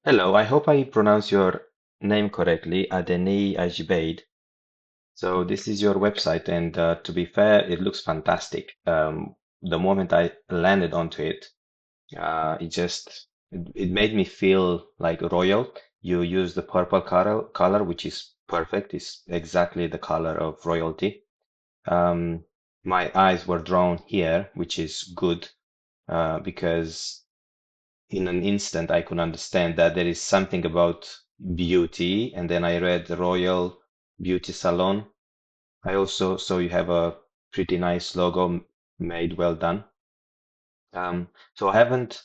Hello, I hope I pronounce your name correctly, Adeni Ajibeid. So this is your website, and to be fair, it looks fantastic. The moment I landed onto it, it made me feel like royal. You use the purple color, which is perfect. It's exactly the color of royalty. Um, my eyes were drawn here, which is good, because in an instant I could understand that there is something about beauty. And then I read Royal Beauty Salon. I also saw you have a pretty nice logo made, well done. So I haven't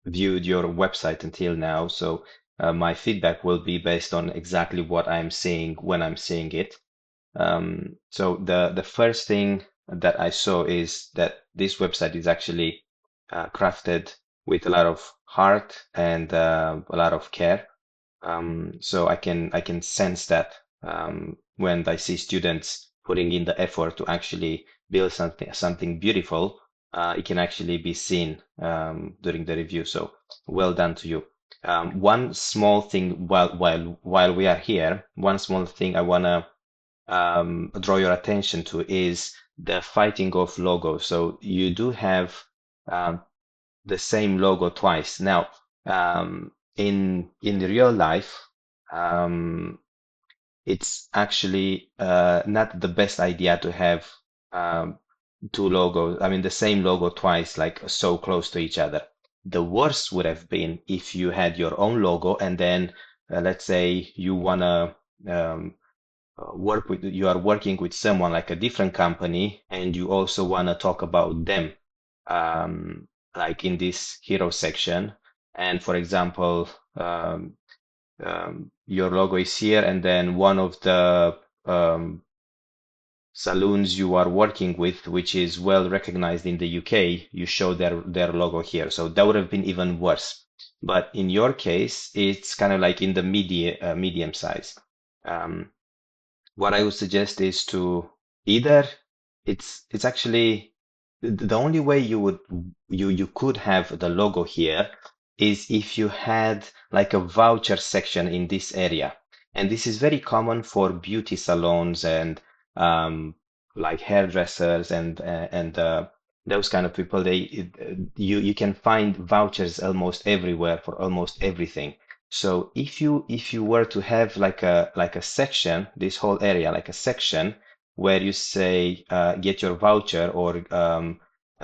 viewed your website until now, so my feedback will be based on exactly what I'm seeing when I'm seeing it. So the first thing that I saw is that this website is actually crafted with a lot of heart and a lot of care. So I can sense that when I see students putting in the effort to actually build something beautiful, it can actually be seen during the review. So well done to you. One small thing while we are here, one small thing I wanna draw your attention to is the fighting of logos. So you do have um, the same logo twice. Now, in the real life, um, it's actually not the best idea to have um, two logos. I mean, the same logo twice, like so close to each other. The worst would have been if you had your own logo and then, let's say, you wanna you are working with someone like a different company and you also want to talk about them, like in this hero section. And for example, your logo is here, and then one of the um, saloons you are working with, which is well recognized in the UK, you show their logo here. So that would have been even worse. But in your case, it's kind of like in the medium size. Um, what I would suggest is to either it's actually the only way you could have the logo here is if you had like a voucher section in this area. And this is very common for beauty salons and like hairdressers and those kind of people. You can find vouchers almost everywhere for almost everything. So if you were to have like a section, this whole area like a section where you say get your voucher or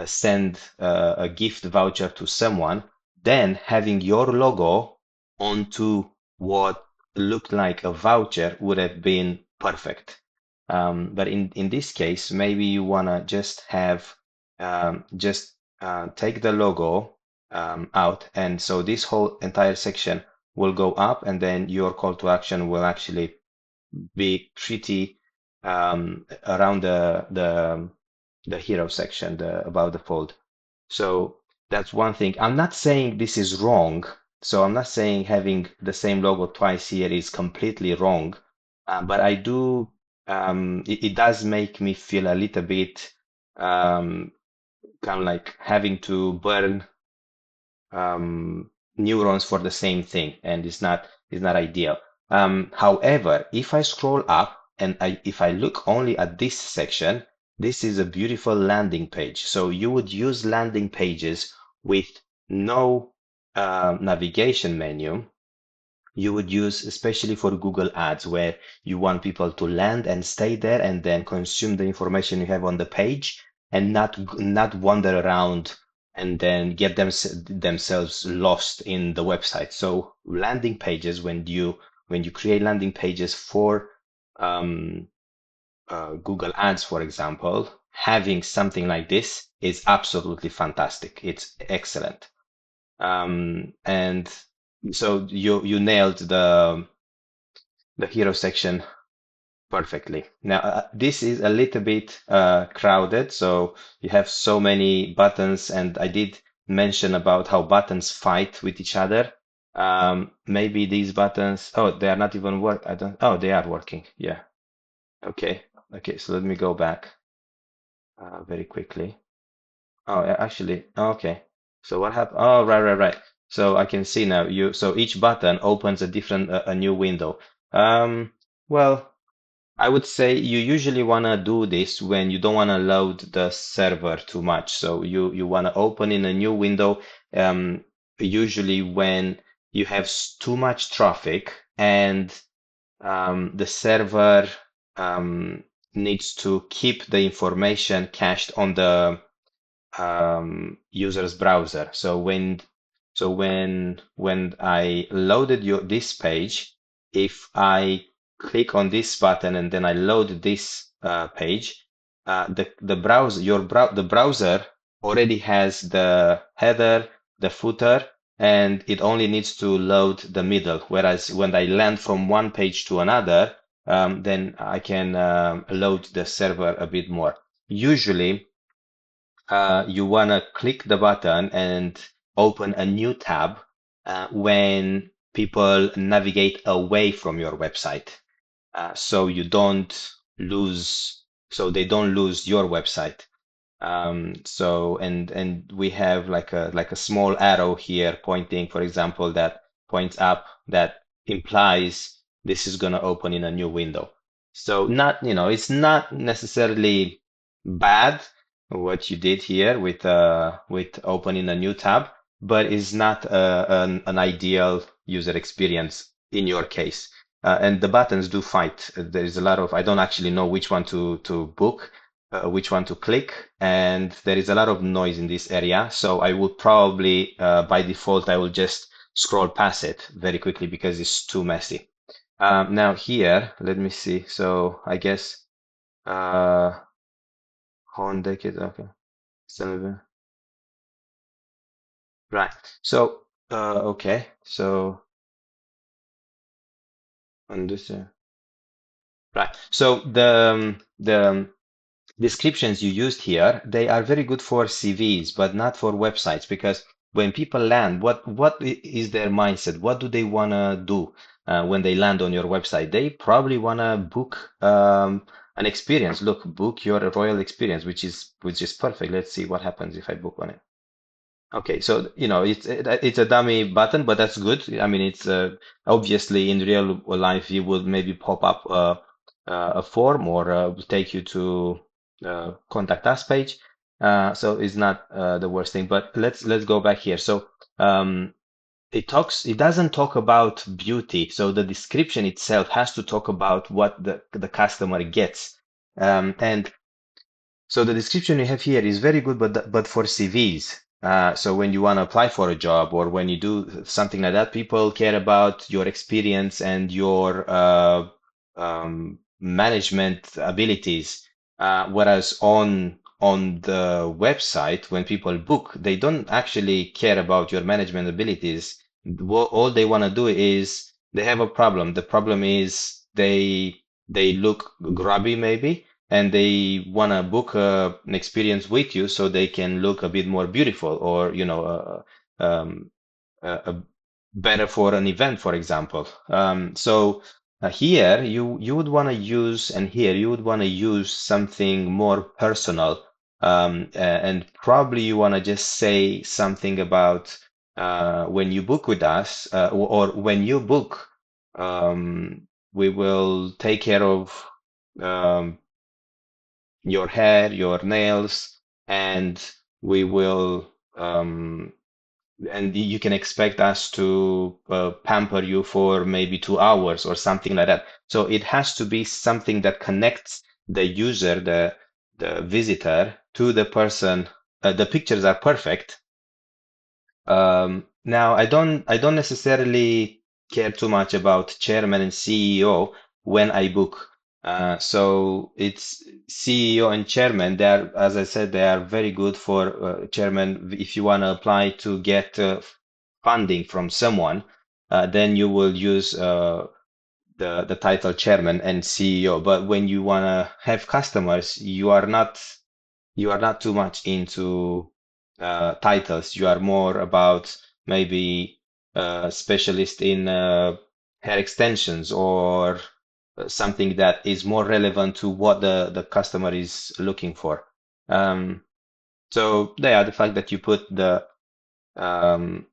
send a gift voucher to someone, then having your logo onto what looked like a voucher would have been perfect. But in this case, maybe you wanna just have just take the logo out, and so this whole entire section will go up, and then your call to action will actually be pretty around the hero section, the about the fold. So that's one thing. I'm not saying this is wrong. So I'm not saying having the same logo twice here is completely wrong. But I do, it does make me feel a little bit um, kind of like having to burn neurons for the same thing, and it's not ideal. However, if I scroll up and if I look only at this section, this is a beautiful landing page. So you would use landing pages with no navigation menu. You would use especially for Google Ads, where you want people to land and stay there and then consume the information you have on the page and not wander around and then get themselves lost in the website. So landing pages, when you create landing pages for um, Google Ads, for example, having something like this is absolutely fantastic. It's excellent. And so you nailed the hero section perfectly. Now, this is a little bit crowded, so you have so many buttons, and I did mention about how buttons fight with each other. Maybe these buttons, oh, they are not even work. I don't, oh, they are working. Yeah. Okay. Okay. So let me go back very quickly. Oh, actually, okay. So what happened? Oh, right, right, right. So I can see now so each button opens a different, a new window. Well, I would say you usually want to do this when you don't want to load the server too much. So you want to open in a new window, usually when you have too much traffic and the server needs to keep the information cached on the user's browser. So when I loaded this page, if I click on this button and then I load this page, the browser already has the header, the footer, and it only needs to load the middle. Whereas when I land from one page to another, then I can load the server a bit more. Usually, you want to click the button and open a new tab when people navigate away from your website. So you don't lose, so they don't lose your website. And we have like a small arrow here pointing, for example, that points up that implies this is going to open in a new window. So it's not necessarily bad what you did here with opening a new tab, but it's not an ideal user experience in your case. And the buttons do fight. There is a lot of, I don't actually know which one to book, which one to click, and there is a lot of noise in this area. So I would probably, by default, I will just scroll past it very quickly because it's too messy. Now here, let me see. So I guess home deck is okay. Right. So okay. So on this, right. So the descriptions you used here, they are very good for CVs, but not for websites, because when people land, what is their mindset? What do they want to do when they land on your website? They probably want to book an experience. Look, book your Royal experience, which is perfect. Let's see what happens if I book on it. Okay, so it's a dummy button, but that's good. I mean, it's obviously in real life you would maybe pop up a form or take you to contact us page. So it's not the worst thing. But let's go back here. So it doesn't talk about beauty. So the description itself has to talk about what the customer gets. And so the description you have here is very good, but for CVs. So when you want to apply for a job or when you do something like that, people care about your experience and your management abilities. Whereas on the website, when people book, they don't actually care about your management abilities. All they want to do is they have a problem. The problem is they look grubby maybe and they want to book an experience with you so they can look a bit more beautiful or better for an event, for example. So here you would want to use, and here you would want to use something more personal, and probably you want to just say something about when you book with us, or when you book, we will take care of um, your hair, your nails, and we will, and you can expect us to pamper you for maybe 2 hours or something like that. So it has to be something that connects the user, the visitor, to the person. The pictures are perfect. Now I don't necessarily care too much about chairman and CEO when I book. So it's CEO and chairman. They are, as I said, they are very good for chairman. If you want to apply to get funding from someone, then you will use the title chairman and CEO. But when you want to have customers, you are not too much into titles. You are more about maybe specialist in hair extensions or something that is more relevant to what the customer is looking for. Um, so yeah, the fact that you put um,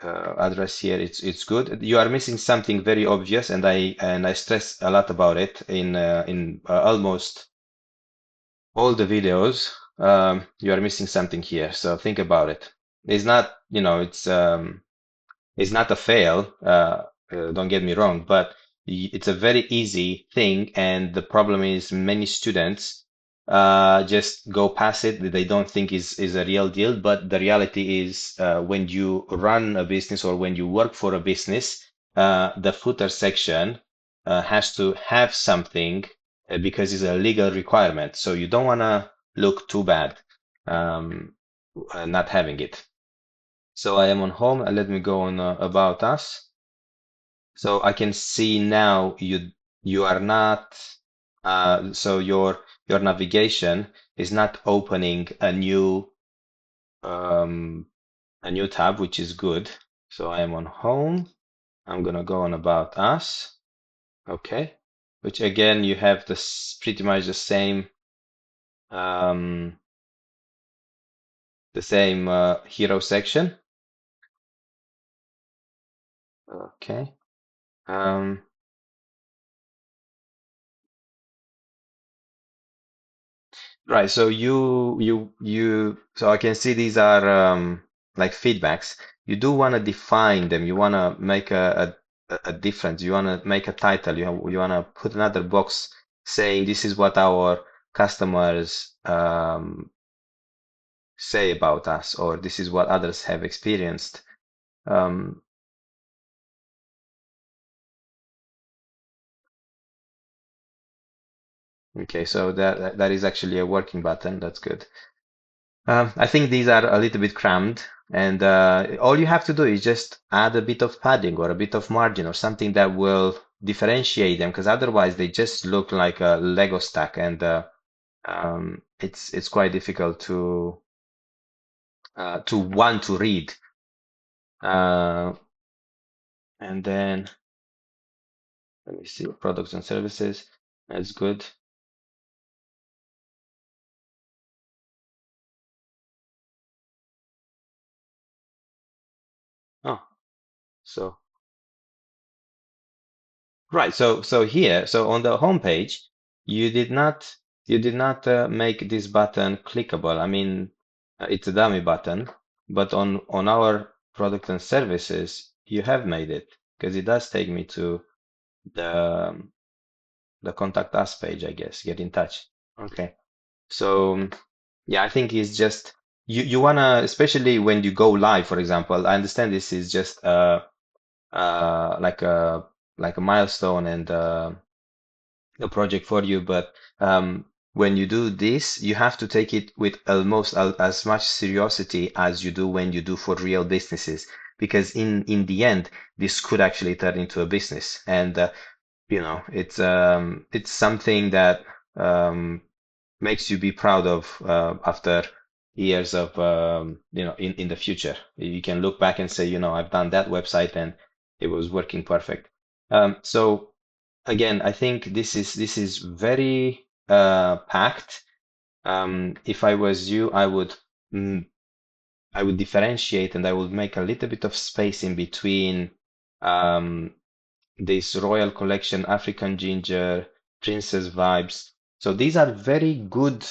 address here, it's good. You are missing something very obvious, and I stress a lot about it in almost all the videos. You are missing something here, so think about it. It's not, it's not a fail. Don't get me wrong, but it's a very easy thing, and the problem is many students just go past it. They don't think is a real deal, but the reality is when you run a business or when you work for a business, the footer section has to have something because it's a legal requirement. So you don't want to look too bad um, not having it. So I am on home, and let me go on about us. So I can see now you are not so your navigation is not opening a new tab, which is good. So I am on home. I'm gonna go on about us. Okay, which again you have this pretty much um, the same hero section. Okay. Um, Right. So so I can see these are like feedbacks. You do want to define them. You want to make a difference. You want to make a title. You want to put another box saying this is what our customers say about us, or this is what others have experienced. Um, okay, so that is actually a working button. That's good. I think these are a little bit crammed, and all you have to do is just add a bit of padding or a bit of margin or something that will differentiate them, because otherwise they just look like a Lego stack, and it's quite difficult to want to read. Uh, and then let me see, products and services. That's good. Oh, so. Right. So here, so on the home page, you did not make this button clickable. I mean, it's a dummy button, but on our product and services, you have made it because it does take me to the the contact us page, I guess. Get in touch. Okay. So yeah, I think it's just you wanna, especially when you go live, for example. I understand this is just like a milestone and a project for you, but when you do this, you have to take it with almost as much seriously as you do when you do for real businesses, because in the end, this could actually turn into a business, and it's something that um, makes you be proud of after years of in the future. You can look back and say, I've done that website and it was working perfect. So again, I think this is very packed. If I was you, mm, I would differentiate and I would make a little bit of space in between um, this Royal Collection, African Ginger, Princess Vibes. So these are very good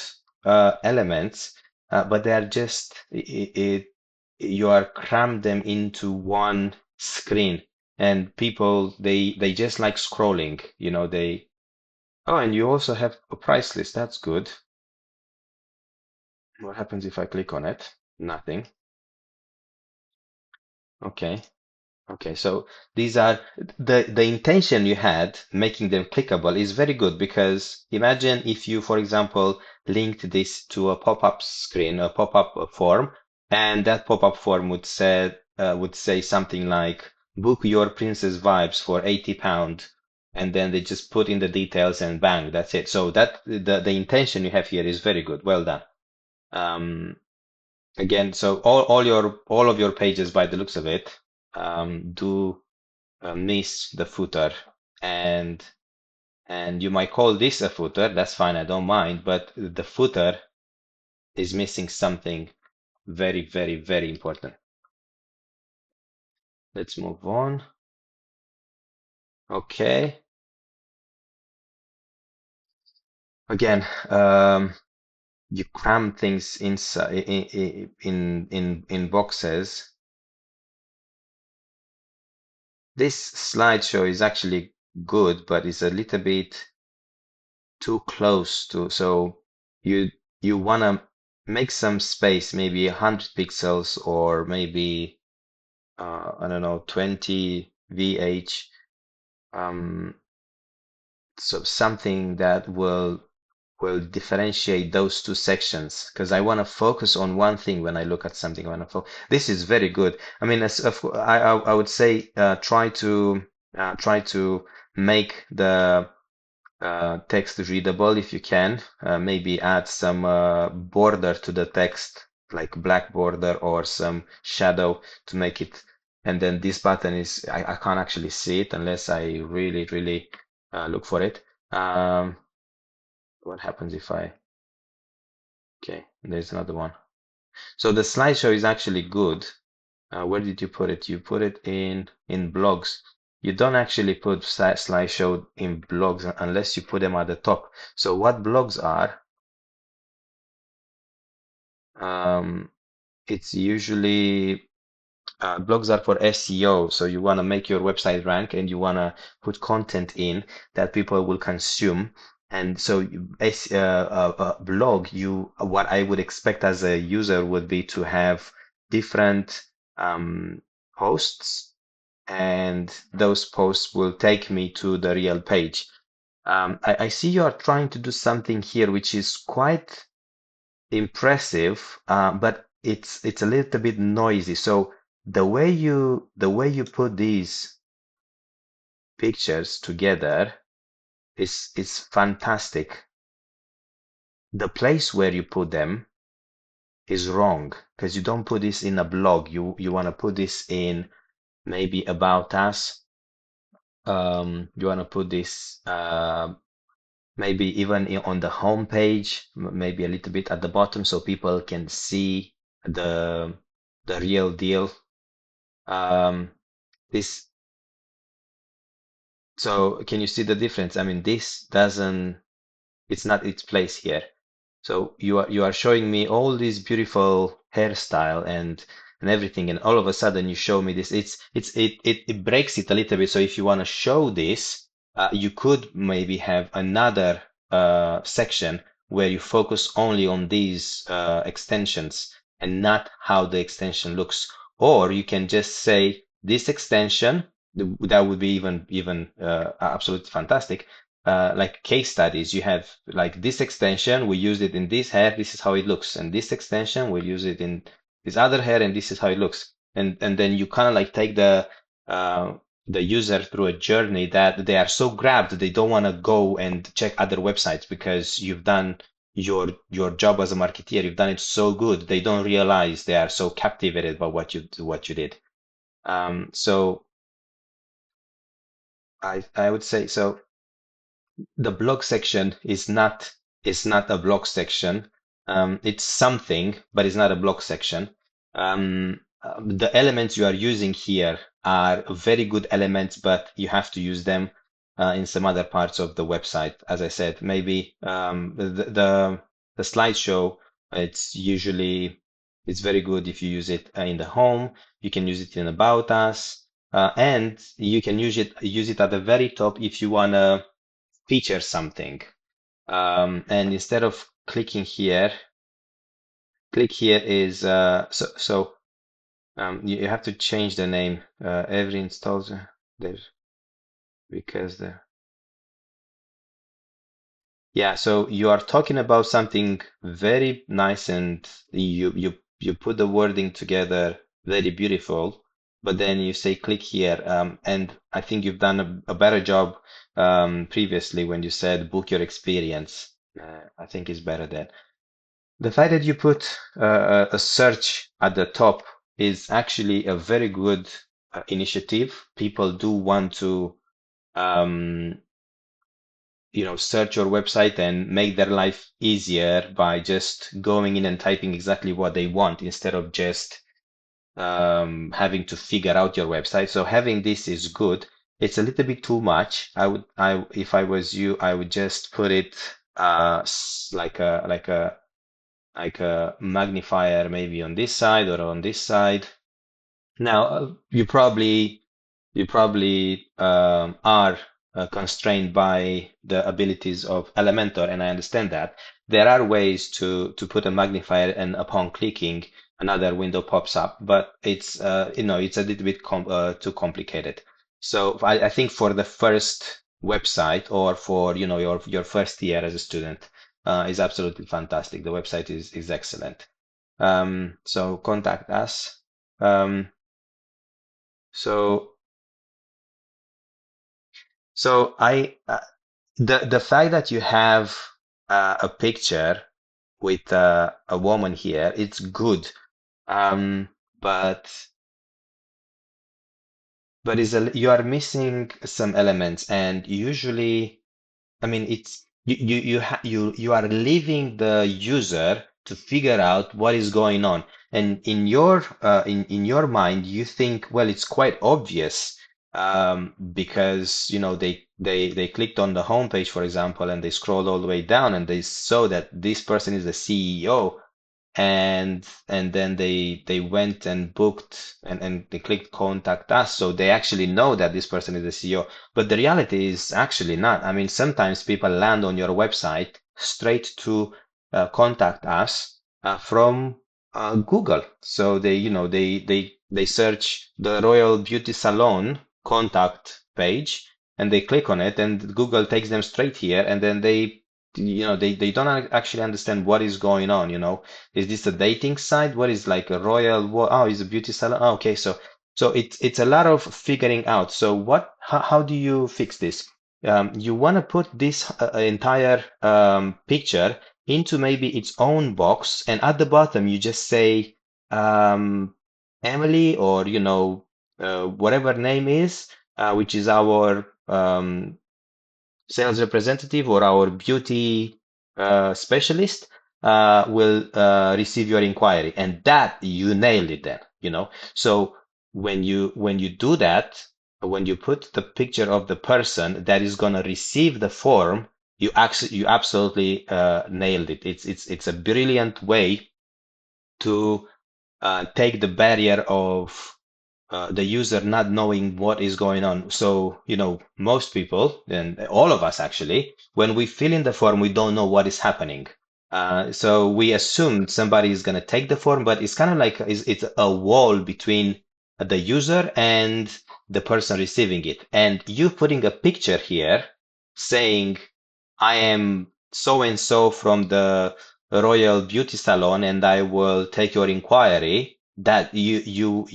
elements, but they are just you are crammed them into one screen, and people they just like scrolling. They Oh, and you also have a price list. That's good. What happens if I click on it? Nothing. Okay. Okay, so these are the intention you had making them clickable is very good, because imagine if you, for example, linked this to a pop-up screen, a pop-up form, and that pop-up form would say something like book your Princess Vibes for £80, and then they just put in the details and bang, that's it. So that the intention you have here is very good. Well done. Um, Again, so all of your pages, by the looks of it, do miss the footer, and you might call this a footer. That's fine, I don't mind, but the footer is missing something very, very, very important. Let's move on. Okay. Again, you cram things inside in boxes. This slideshow is actually good, but it's a little bit too close to, so you want to make some space, maybe 100 pixels or maybe I don't know, 20 VH, so something that will differentiate those two sections, because I want to focus on one thing when I look at something. I want to this is very good. I mean, I would say try to make the text readable if you can. Maybe add some border to the text, like black border or some shadow to make it. And then this button is, I can't actually see it unless I really look for it. What happens if okay, there's another one. So the slideshow is actually good. Where did you put it? You put it in blogs. You don't actually put slideshow in blogs unless you put them at the top. So what blogs are, it's usually blogs are for SEO. So you want to make your website rank and you want to put content in that people will consume. And so a blog, what I would expect as a user would be to have different posts, and those posts will take me to the real page. I see you are trying to do something here which is quite impressive, but it's a little bit noisy. So the way you put these pictures together is fantastic. The place where you put them is wrong, because you don't put this in a blog. You want to put this in maybe about us. You want to put this maybe even on the home page, maybe a little bit at the bottom, so people can see the real deal. This So can you see the difference? I mean, this doesn't, it's not its place here. So you are showing me all this beautiful hairstyle and everything, and all of a sudden you show me this. It breaks it a little bit. So if you want to show this, you could maybe have another section where you focus only on these extensions and not how the extension looks. Or you can just say this extension, that would be even absolutely fantastic. Like case studies, you have like this extension, we use it in this hair, this is how it looks, and this extension, we use it in this other hair, and this is how it looks. And then you kind of like take the user through a journey that they are so grabbed they don't want to go and check other websites, because you've done your job as a marketeer, you've done it so good, they don't realize they are so captivated by what you did. So I would say so. The blog section is not a blog section. It's something, but it's not a blog section. The elements you are using here are very good elements, but you have to use them in some other parts of the website. As I said, maybe the slideshow, it's very good if you use it in the home. You can use it in About Us, and you can use it at the very top if you wanna feature something. And instead of clicking here, click here is you have to change the name every installs there, because the yeah, so you are talking about something very nice, and you put the wording together very beautiful, but then you say click here, and I think you've done a better job previously when you said book your experience. I think it's better then. The fact that you put a search at the top is actually a very good initiative. People do want to, um, search your website and make their life easier by just going in and typing exactly what they want, instead of just having to figure out your website. So having this is good. It's a little bit too much. If I was you, I would just put it like a magnifier maybe on this side or on this side. Now, you probably are constrained by the abilities of Elementor, and I understand that. There are ways to put a magnifier, and upon clicking, another window pops up, but it's a little bit too complicated. So I think for the first website, or for your first year as a student, is absolutely fantastic. The website is excellent. So contact us. Um, so so the fact that you have a picture with a woman here, it's good. Um, but you are missing some elements, and usually, I mean, it's you are leaving the user to figure out what is going on, and in your mind, you think, well, it's quite obvious, because they clicked on the homepage, for example, and they scrolled all the way down, and they saw that this person is the CEO, and then they went and booked, and they clicked contact us, so they actually know that this person is the CEO. But the reality is actually not. I mean, sometimes people land on your website straight to contact us from Google. So they search the Royal Beauty Salon contact page, and they click on it, and Google takes them straight here, and then they don't actually understand what is going on. Is this a dating site? What is like a oh, it's a beauty salon. Oh, okay, so it's a lot of figuring out. So how do you fix this? You want to put this entire picture into maybe its own box, and at the bottom you just say Emily, or whatever name is, which is our sales representative or our beauty specialist, will receive your inquiry, and that you nailed it then. So when you do that, when you put the picture of the person that is going to receive the form, you absolutely nailed it. It's a brilliant way to take the barrier of the user not knowing what is going on. So, most people, and all of us actually, when we fill in the form, we don't know what is happening. So we assume somebody is going to take the form, but it's kind of like it's a wall between the user and the person receiving it. And you putting a picture here saying, I am so and so from the Royal Beauty Salon, and I will take your inquiry. That you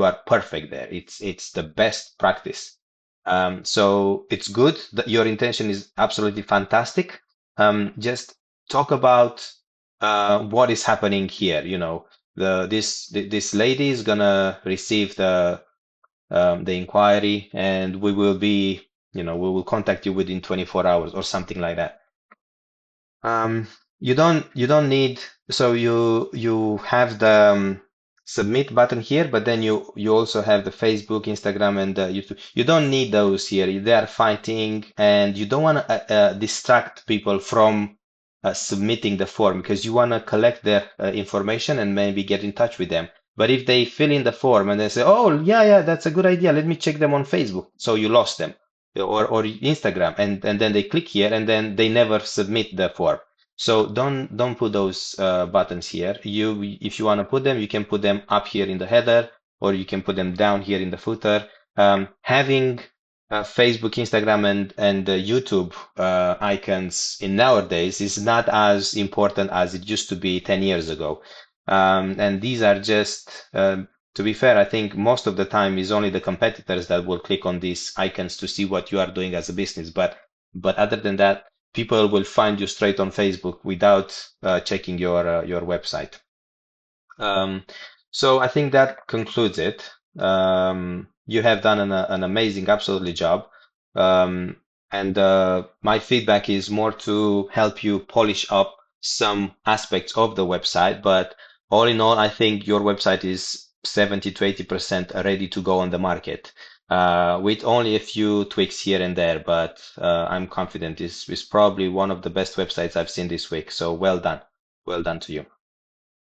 are perfect there. It's the best practice. So it's good that your intention is absolutely fantastic. Just talk about what is happening here. This lady is gonna receive the inquiry, and we will contact you within 24 hours or something like that. Um, you don't need, so you have the submit button here, but then you also have the Facebook, Instagram, and YouTube. You don't need those here. They are fighting, and you don't want to distract people from submitting the form, because you want to collect their information and maybe get in touch with them. But if they fill in the form and they say, "Oh, yeah, that's a good idea. Let me check them on Facebook," so you lost them, or Instagram, and then they click here, and then they never submit the form. So don't put those buttons here. If you want to put them, you can put them up here in the header, or you can put them down here in the footer. Having Facebook, Instagram, and YouTube icons in nowadays is not as important as it used to be 10 years ago. And these are just, to be fair, I think most of the time is only the competitors that will click on these icons to see what you are doing as a business. But other than that, people will find you straight on Facebook without checking your website. So I think that concludes it. You have done an amazing, absolutely job. And my feedback is more to help you polish up some aspects of the website. But all in all, I think your website is 70 to 80% ready to go on the market, with only a few tweaks here and there. But I'm confident this is probably one of the best websites I've seen this week. So well done to you.